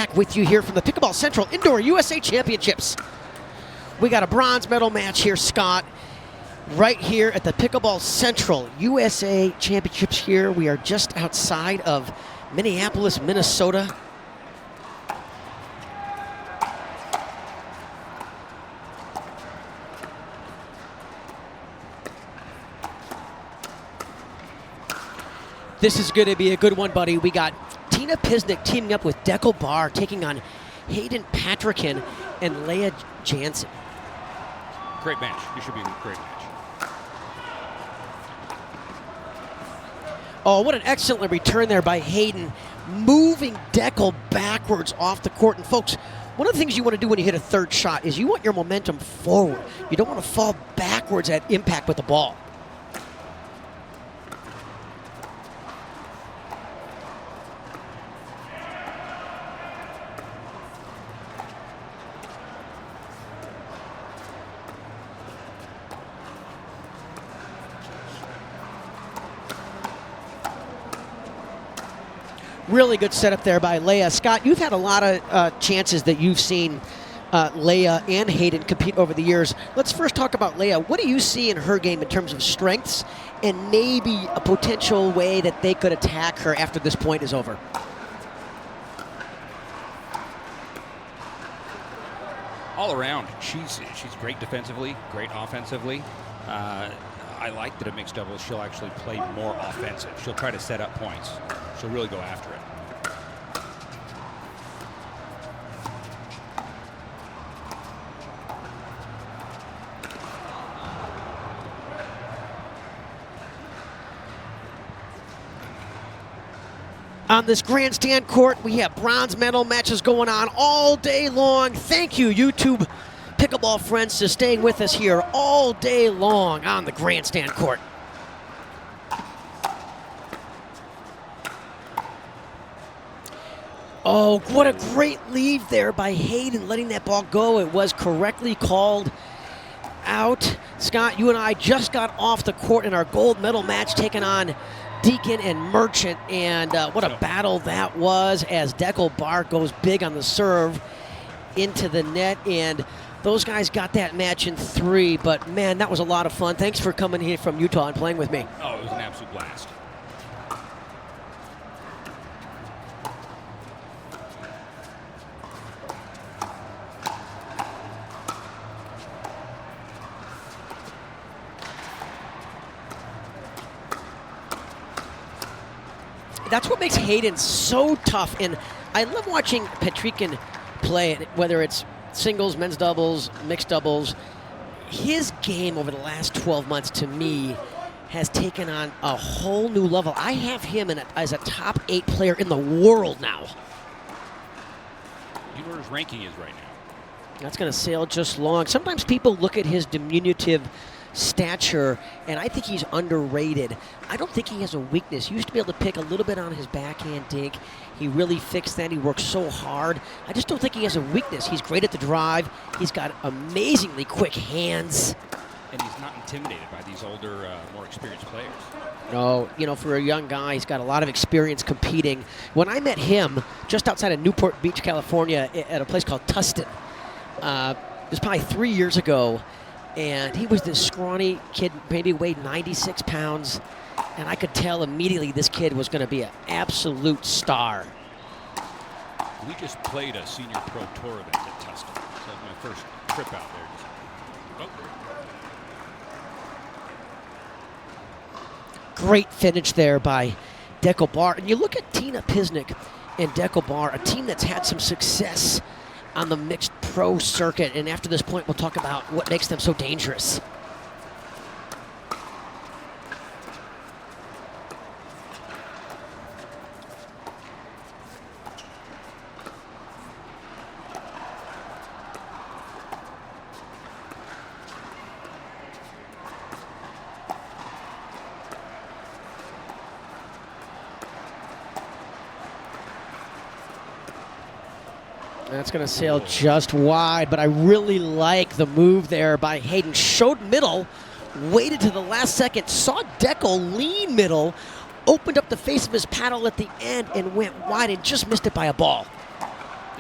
back with you here from the Pickleball Central Indoor USA Championships. We got a bronze medal match here, Scott, right here at the Pickleball Central USA Championships here. We are just outside of Minneapolis, Minnesota. This is going to be a good one, buddy. We got Pisnik teaming up with Pickleball, taking on Patriquin and Janson. Great match. It should be a great match. Oh, what an excellent return there by Hayden, moving Deckel backwards off the court. And folks, one of the things you want to do when you hit a third shot is you want your momentum forward. You don't want to fall backwards at impact with the ball. Really good setup there by Leah. Scott, you've had a lot of chances that you've seen Leah and Hayden compete over the years. Let's first talk about Leah. What do you see in her game in terms of strengths and maybe a potential way that they could attack her after this point is over? All around, she's great defensively, great offensively. I like that in mixed doubles she'll actually play more offensive. She'll try to set up points. She'll really go after it. On this grandstand court, we have bronze medal matches going on all day long. Thank you, YouTube Pickleball friends, for staying with us here all day long on the grandstand court. Oh, what a great lead there by Hayden, letting that ball go. It was correctly called out. Scott, you and I just got off the court in our gold medal match, taking on Deacon and Merchant, and what a battle that was as Pickleball goes big on the serve into the net, and those guys got that match in 3, but man, that was a lot of fun. Thanks for coming here from Utah and playing with me. Oh, it was an absolute blast. That's what makes Hayden so tough, and I love watching Patriquin play, whether it's singles, men's doubles, mixed doubles. His game over the last 12 months, to me, has taken on a whole new level. I have him as a top 8 player in the world now. You know where his ranking is right now. That's going to sail just long. Sometimes people look at his diminutive stature, and I think he's underrated. I don't think he has a weakness. He used to be able to pick a little bit on his backhand dink. He really fixed that. He works so hard. I just don't think he has a weakness. He's great at the drive. He's got amazingly quick hands. And he's not intimidated by these older, more experienced players. No, you know, for a young guy, he's got a lot of experience competing. When I met him just outside of Newport Beach, California, at a place called Tustin, it was probably 3 years ago, and he was this scrawny kid, maybe weighed 96 pounds, and I could tell immediately this kid was going to be an absolute star. We just played a senior pro tour event at Tustin. So that was my first trip out there. Great finish there by Pickleball. And you look at Pisnik and Pickleball, a team that's had some success on the mixed pro circuit, and after this point we'll talk about what makes them so dangerous. That's going to sail just wide, but I really like the move there by Hayden. Showed middle, waited to the last second, saw Deckel lean middle, opened up the face of his paddle at the end and went wide and just missed it by a ball.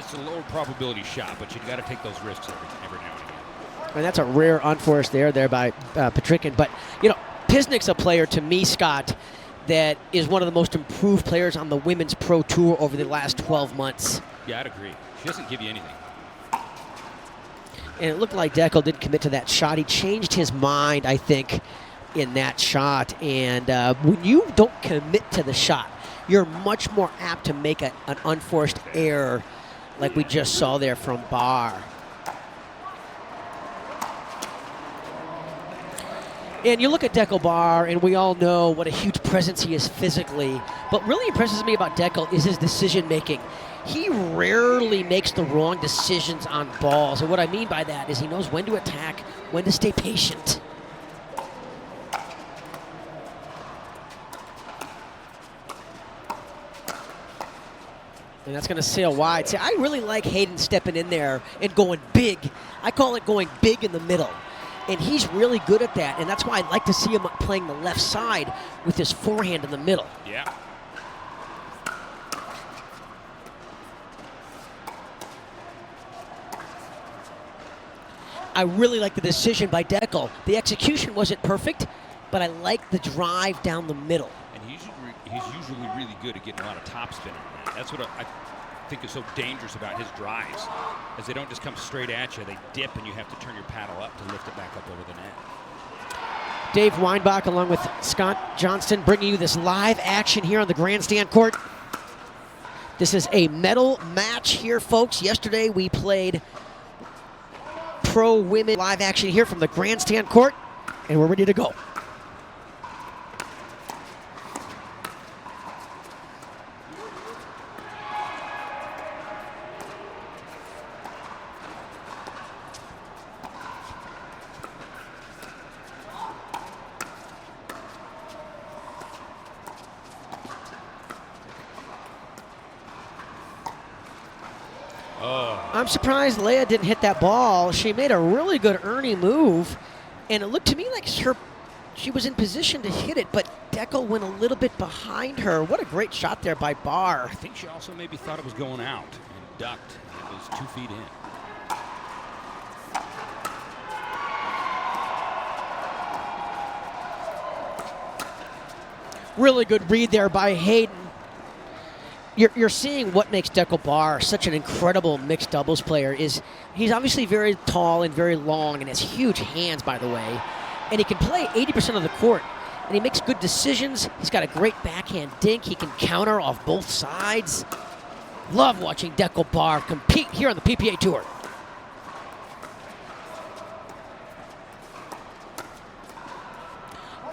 it's a lower probability shot, but you got to take those risks every now and again. And that's a rare unforced there by Patriquin. But, you know, Pisnik's a player to me, Scott, that is one of the most improved players on the Women's Pro Tour over the last 12 months. Yeah, I'd agree. She doesn't give you anything. And it looked like Deckel did commit to that shot. He changed his mind, I think, in that shot. And when you don't commit to the shot, you're much more apt to make an unforced error like we just saw there from Barr. And you look at Deckel Barr, and we all know what a huge presence he is physically. But really impresses me about Deckel is his decision-making. He rarely makes the wrong decisions on balls. And what I mean by that is he knows when to attack, when to stay patient. And that's going to sail wide. See, I really like Hayden stepping in there and going big. I call it going big in the middle. And he's really good at that. And that's why I like to see him playing the left side with his forehand in the middle. Yeah. I really like the decision by Deckel. The execution wasn't perfect, but I like the drive down the middle. And he's usually really good at getting a lot of topspin on that. That's what I think is so dangerous about his drives, as they don't just come straight at you. They dip, and you have to turn your paddle up to lift it back up over the net. Dave Weinbach along with Scott Janson bringing you this live action here on the grandstand court. This is a medal match here, folks. Yesterday we played pro women live action here from the grandstand court, and we're ready to go. I'm surprised Leah didn't hit that ball. She made a really good Ernie move, and it looked to me like she was in position to hit it, but Deckel went a little bit behind her. What a great shot there by Barr. I think she also maybe thought it was going out and ducked. It was 2 feet in. Really good read there by Hayden. You're seeing what makes Deckel Barr such an incredible mixed doubles player. Is he's obviously very tall and very long and has huge hands, by the way, and he can play 80% of the court, and he makes good decisions. He's got a great backhand dink. He can counter off both sides. Love watching Deckel Barr compete here on the PPA Tour.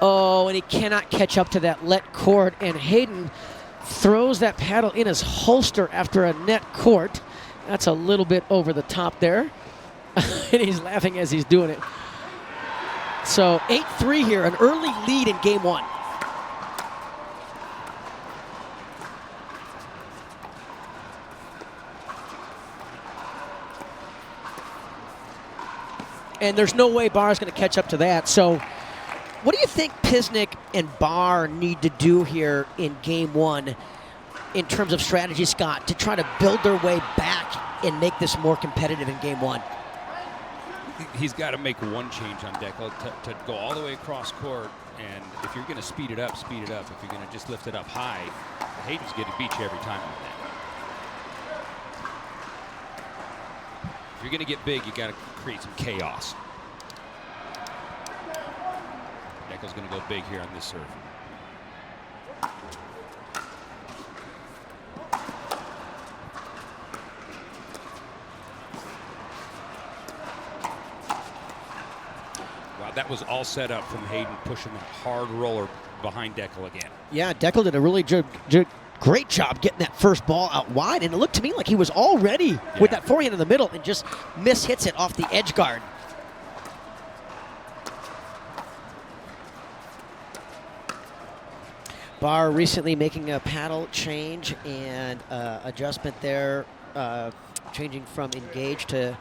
Oh, and he cannot catch up to that let court, and Hayden throws that paddle in his holster after a net court. That's a little bit over the top there. And he's laughing as he's doing it. So 8-3 here, an early lead in game one. And there's no way Barr's going to catch up to that. So what do you think Pisnik and Barr need to do here in game one in terms of strategy, Scott, to try to build their way back and make this more competitive in game one? He's got to make one change on Deckel to go all the way across court, and if you're going to speed it up, speed it up. If you're going to just lift it up high, Hayden's going to beat you every time with that. If you're going to get big, you got to create some chaos. Deckel's going to go big here on this serve. Wow, that was all set up from Hayden pushing that hard roller behind Deckel again. Yeah, Deckel did a really great job getting that first ball out wide, and it looked to me like he was all ready with that forehand in the middle and just hits it off the edge guard. Barr recently making a paddle change and adjustment there, changing from engage to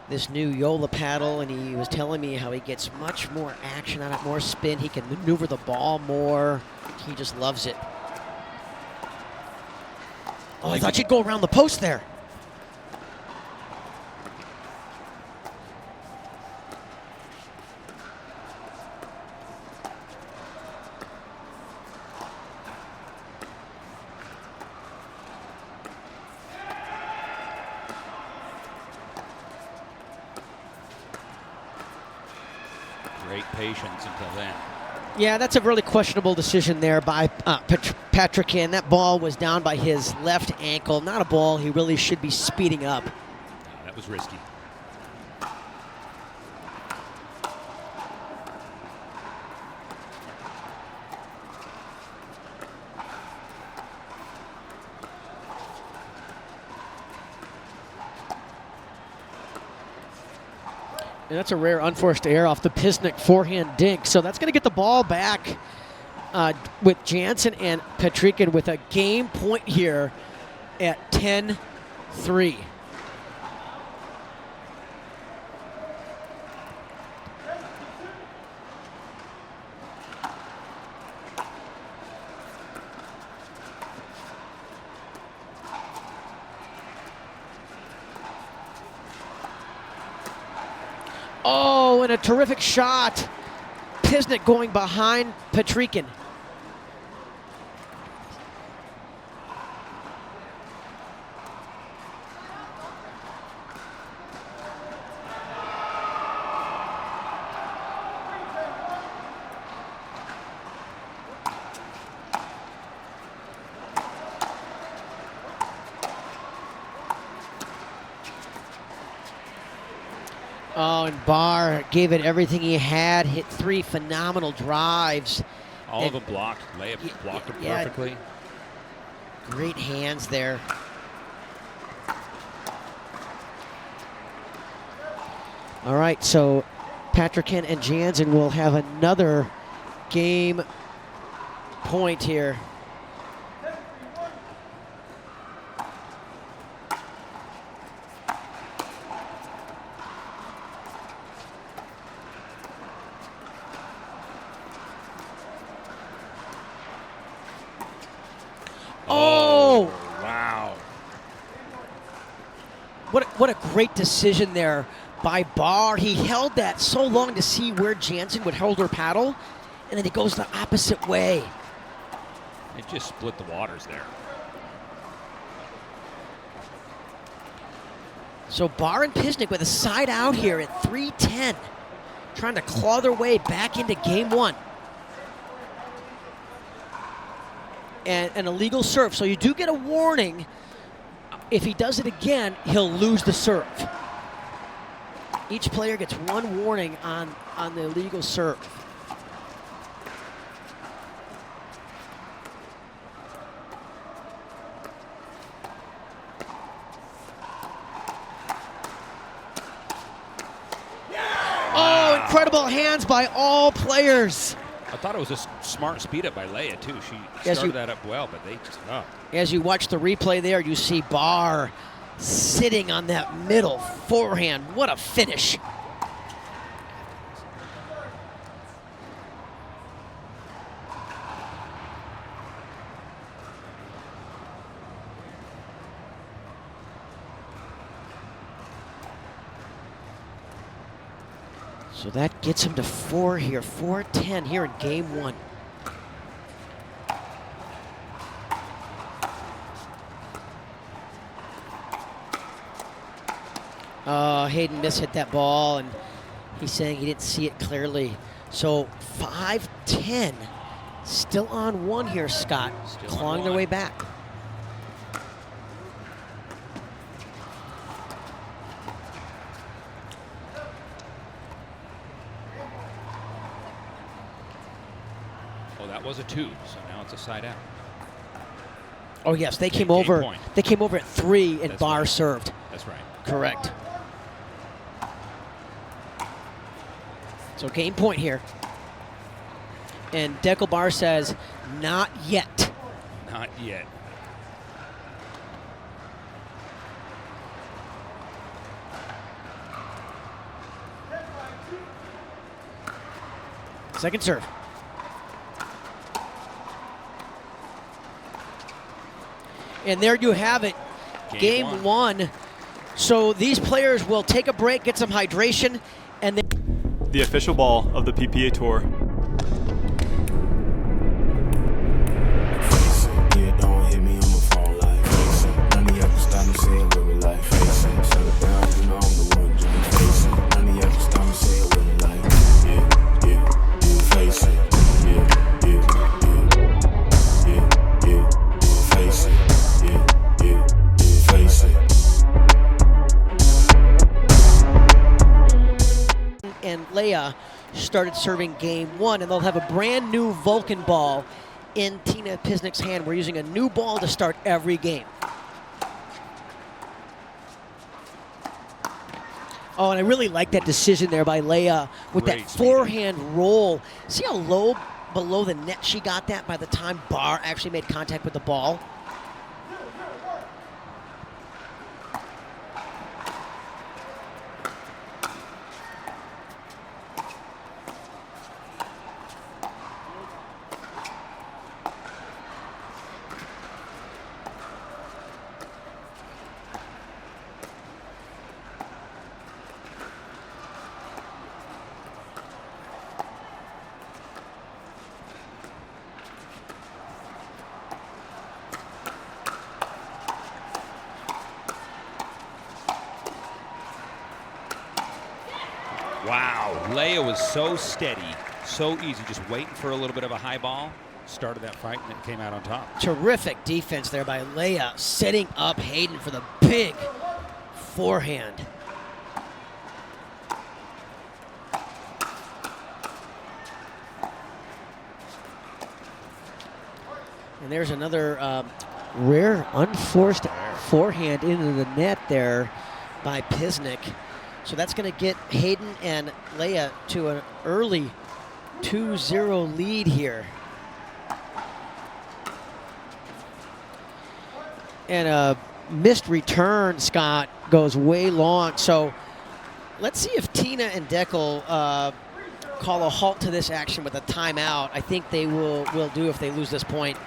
this new Yola paddle, and he was telling me how he gets much more action on it, more spin. He can maneuver the ball more. He just loves it. Oh, I thought you'd go around the post there. Great patience until then. Yeah, that's a really questionable decision there by Patriquin. That ball was down by his left ankle. Not a ball he really should be speeding up. That was risky. And that's a rare unforced error off the Pisnik forehand dink. So that's going to get the ball back with Jansen and Patriquin with a game point here at 10-3. Oh, and a terrific shot. Pisnik going behind Patriquin. Oh, and Barr gave it everything he had, hit 3 phenomenal drives. All of them blocked. Layup blocked it perfectly. Great hands there. All right, so Patriquin and Jansen will have another game point here. Oh! Wow. What a great decision there by Barr. He held that so long to see where Jansen would hold her paddle, and then he goes the opposite way. It just split the waters there. So Barr and Pisnik with a side out here at 3:10, trying to claw their way back into game one. And an illegal serve. So you do get a warning. If he does it again, he'll lose the serve. Each player gets one warning on the illegal serve. Oh, incredible hands by all players. I thought it was a smart speed up by Leia, too. She started that up well, but they just, As you watch the replay there, you see Barr sitting on that middle forehand. What a finish. So that gets him to 4 here, 4-10 here in game one. Hayden mishit that ball, and he's saying he didn't see it clearly. So 5-10, still on one here, Scott, clawing their way back. Oh, that was a 2, so now it's a side out. Oh yes, they came over. Point. They came over at 3, and That's Barr right. served. That's right. Correct. So game point here. And Dekel Barr says, not yet. Not yet. Second serve. And there you have it, game one. So these players will take a break, get some hydration, and then the official ball of the PPA Tour. Yeah, don't hit me on my phone like face it. None of y'all can stop me saying what we like face it. Shut it down, you know I'm the one doing face it. None of y'all can stop me saying what we like. Yeah, Leia started serving game 1, and they'll have a brand new Vulcan ball in Tina Pisnik's hand. We're using a new ball to start every game. Oh, and I really like that decision there by Leia with Great that speed. forehand roll. See how low below the net she got that by the time Barr actually made contact with the ball? Wow, Leia was so steady, so easy, just waiting for a little bit of a high ball. Started that fight and then came out on top. Terrific defense there by Leia, setting up Hayden for the big forehand. And there's another rare, unforced forehand into the net there by Pisnik. So that's going to get Hayden and Leia to an early 2-0 lead here. And a missed return, Scott, goes way long. So let's see if Tina and Deckel call a halt to this action with a timeout. I think they will do if they lose this point.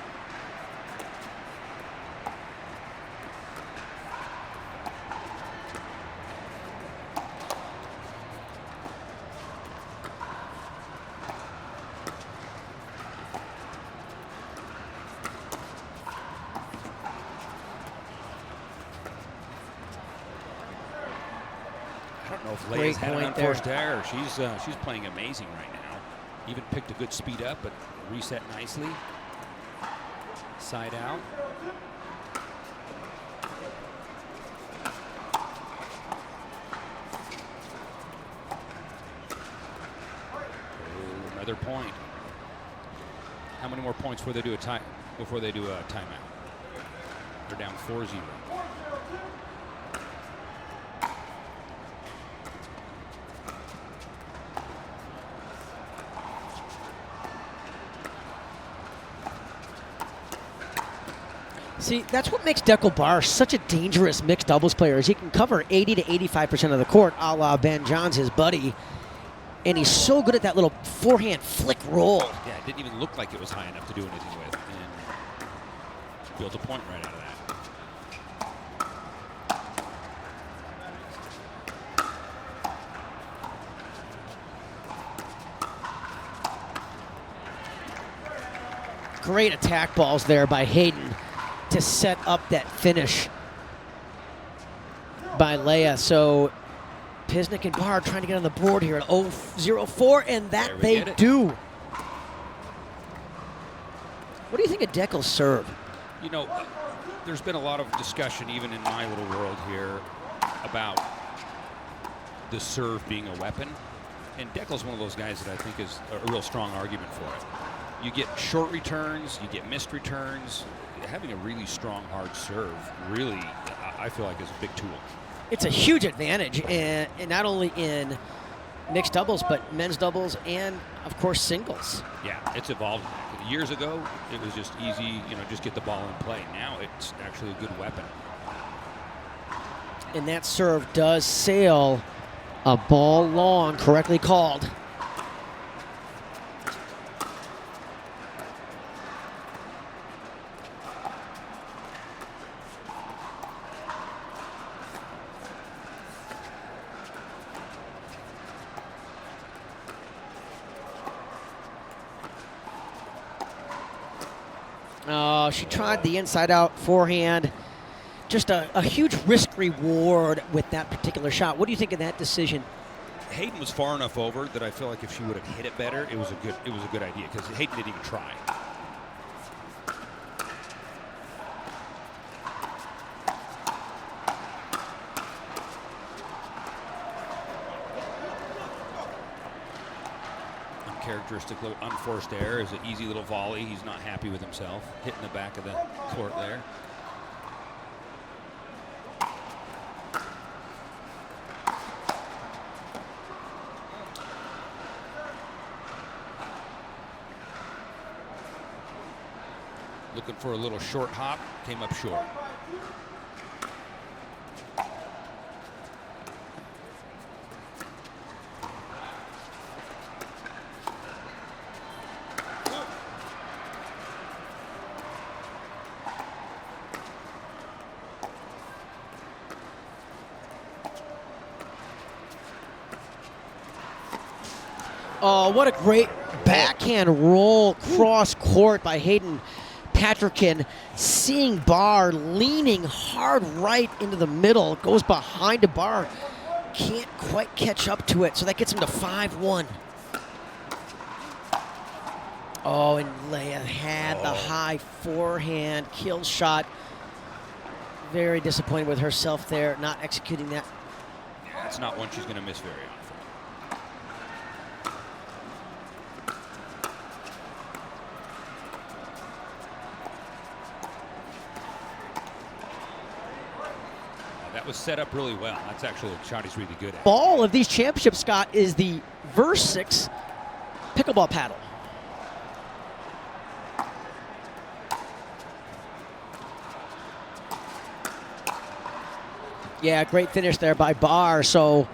I don't know if Great Leia's had an point there. unforced error. She's playing amazing right now. Even picked a good speed up, but reset nicely. Side out. Oh, another point. How many more points before they do a timeout? They're down 4-0. See, that's what makes Deckel Barr such a dangerous mixed doubles player, is he can cover 80 to 85% of the court, a la Ben Johns, his buddy. And he's so good at that little forehand flick roll. Yeah, it didn't even look like it was high enough to do anything with. And built a point right out of that. Great attack balls there by Hayden to set up that finish by Leia. So Pisnik and Barr trying to get on the board here at 0-4, and that There we they get it. do. What do you think of Deckel's serve? You know, there's been a lot of discussion, even in my little world here, about the serve being a weapon. And Deckel's one of those guys that I think is a real strong argument for it. You get short returns, you get missed returns. Having a really strong, hard serve really, I feel like, is a big tool. It's a huge advantage, and not only in mixed doubles, but men's doubles and, of course, singles. Yeah, it's evolved. Years ago, it was just easy, just get the ball in play. Now it's actually a good weapon. And that serve does sail a ball long, correctly called. Oh, she tried the inside-out forehand. Just a huge risk reward with that particular shot. What do you think of that decision? Hayden was far enough over that I feel like if she would have hit it better, it was a good idea, because Hayden didn't even try. characteristic little unforced error is an easy little volley. He's not happy with himself, hitting the back of the court there. Looking for a little short hop, came up short. Oh, what a great backhand roll cross court by Hayden Patriquin. Seeing Barr leaning hard right into the middle. Goes behind a Barr. Can't quite catch up to it, so that gets him to 5-1. Oh, and Leia had the high forehand kill shot. Very disappointed with herself there, not executing that. Yeah, it's not one she's going to miss very often. That was set up really well. That's actually a shot he's really good at. Ball of these championships, Scott, is the Versix pickleball paddle. Yeah, great finish there by Barr. So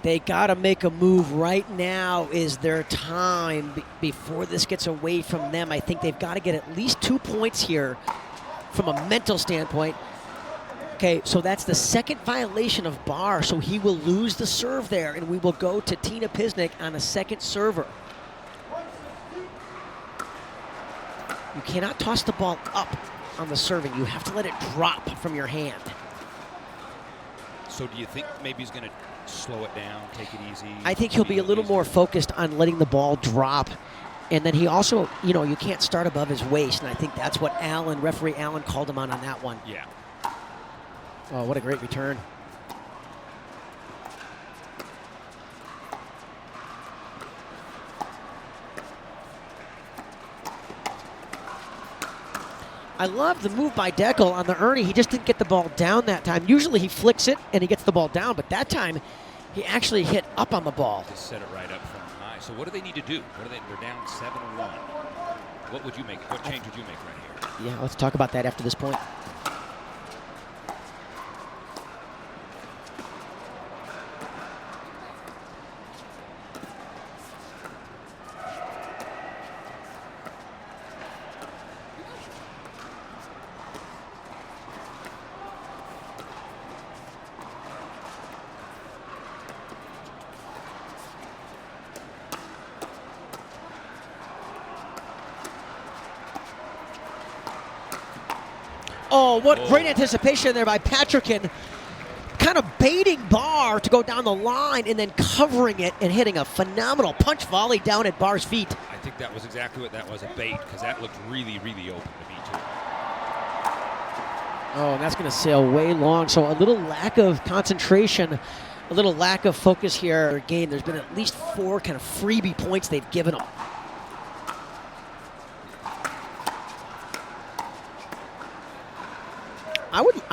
they got to make a move right now. Is their time before this gets away from them. I think they've got to get at least 2 points here from a mental standpoint. Okay, so that's the second violation of Barr, so he will lose the serve there, and we will go to Tina Pisnik on a second server. You cannot toss the ball up on the serving. You have to let it drop from your hand. So do you think maybe he's going to slow it down, take it easy? I think he'll be a little more focused on letting the ball drop. And then he also, you know, you can't start above his waist, and I think that's what referee Allen called him on that one. Yeah. Oh, what a great return. I love the move by Deckel on the Ernie. He just didn't get the ball down that time. Usually he flicks it and he gets the ball down, but that time he actually hit up on the ball. Just set it right up from high. So what do they need to do? They're down 7-1. What would you make? What change would you make right here? Yeah, let's talk about that after this point. Oh, what great anticipation there by Patriquin. Kind of baiting Barr to go down the line and then covering it and hitting a phenomenal punch volley down at Barr's feet. I think that was exactly what that was, a bait, because that looked really, really open to me, too. Oh, and that's going to sail way long. So a little lack of concentration, a little lack of focus here. Game. There's been at least 4 kind of freebie points they've given them.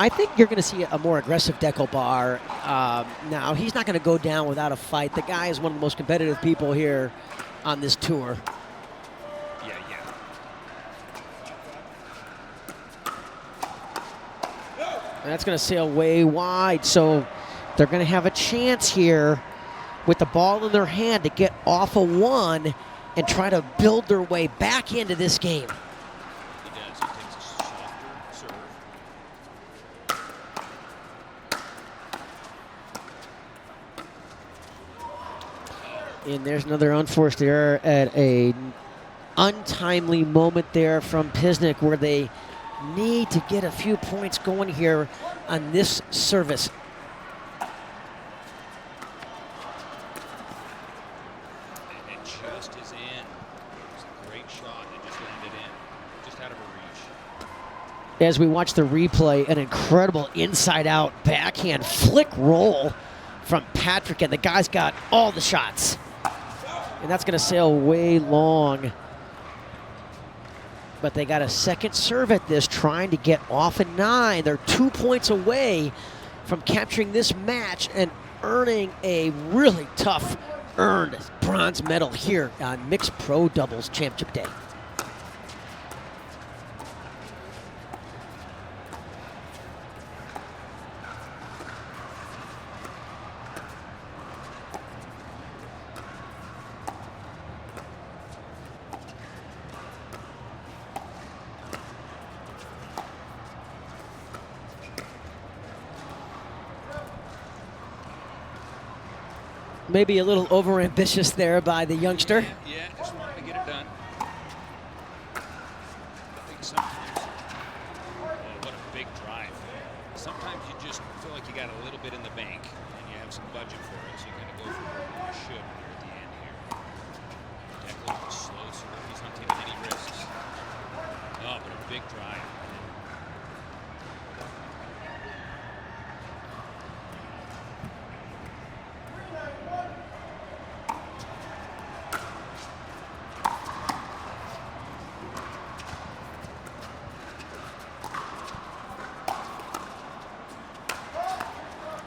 I think you're going to see a more aggressive Deckel Barr. Now, he's not going to go down without a fight. The guy is one of the most competitive people here on this tour. Yeah. And that's going to sail way wide, so they're going to have a chance here with the ball in their hand to get off a 1 and try to build their way back into this game. He does. He takes a softer serve. And there's another unforced error at a untimely moment there from Pisnik, where they need to get a few points going here on this service. And it just is in. It's a great shot. It just landed in. Just out of her reach. As we watch the replay, an incredible inside-out backhand flick roll from Patrick, and the guy's got all the shots. And that's going to sail way long. But they got a second serve at this, trying to get off a 9. They're 2 points away from capturing this match and earning a really tough earned bronze medal here on Mixed Pro Doubles Championship Day. Maybe a little overambitious there by the youngster. Yeah, just wanted to get it done. I think sometimes, what a big drive. Sometimes you just feel like you got a little bit in the bank and you have some budget for it, so you kind of go for it when you should when you're at the end here. Declan slow serve. He's not taking any risks. Oh, but a big drive.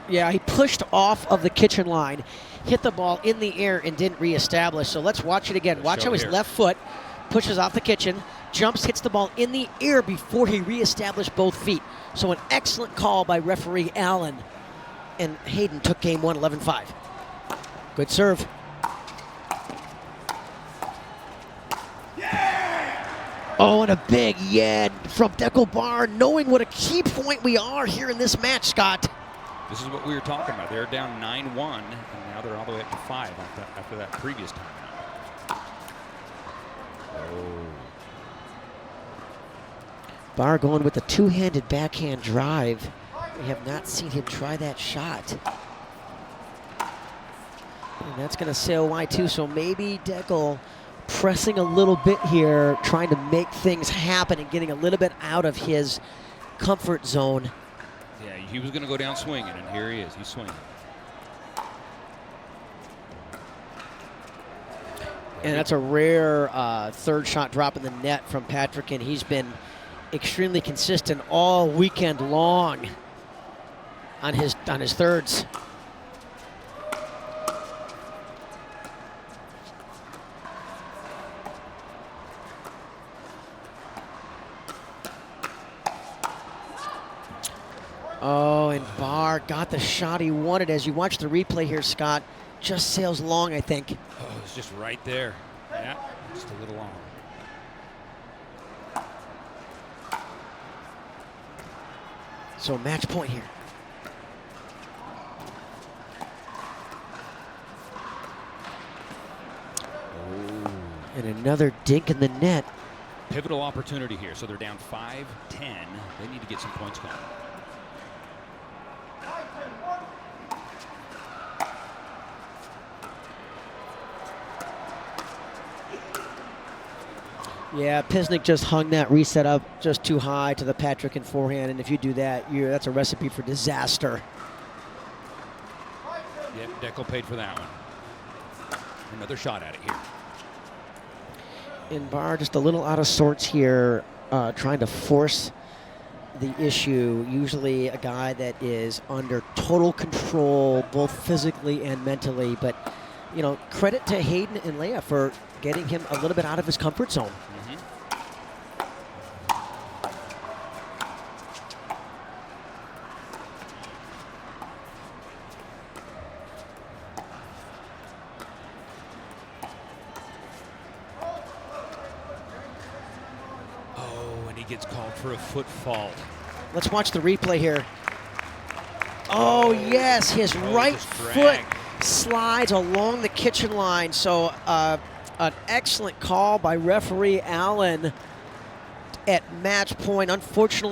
Yeah, he pushed off of the kitchen line, hit the ball in the air and didn't reestablish. So let's watch it again. Watch how his left foot pushes off the kitchen, jumps, hits the ball in the air before he reestablished both feet. So an excellent call by referee Allen. And Hayden took game 1, 11-5. Good serve. Oh, and a big yeah from Deckelbar, knowing what a key point we are here in this match, Scott. This is what we were talking about. They're down 9-1, and now they're all the way up to 5 after that previous time. Oh. Barr going with the two-handed backhand drive. We have not seen him try that shot. And that's going to sail wide too, so maybe Deckel pressing a little bit here, trying to make things happen and getting a little bit out of his comfort zone. Yeah, he was going to go down swinging, and here he is. He's swinging. And that's a rare third shot drop in the net from Patriquin. He's been extremely consistent all weekend long on his thirds. Oh, and Barr got the shot he wanted. As you watch the replay here, Scott, just sails long, I think. Oh, it's just right there. Yeah, just a little long. So match point here. Oh. And another dink in the net. Pivotal opportunity here. So they're down 5-10. They need to get some points going. Yeah, Pisnik just hung that reset up just too high to the Patriquin forehand, and if you do that, that's a recipe for disaster. Yep, Deckel paid for that one. Another shot at it here. And Barr just a little out of sorts here, trying to force the issue. Usually a guy that is under total control, both physically and mentally, but you know, credit to Hayden and Leia for getting him a little bit out of his comfort zone. Gets called for a foot fault. Let's watch the replay here. Oh, yes, his right foot slides along the kitchen line. So an excellent call by referee Allen at match point. Unfortunately,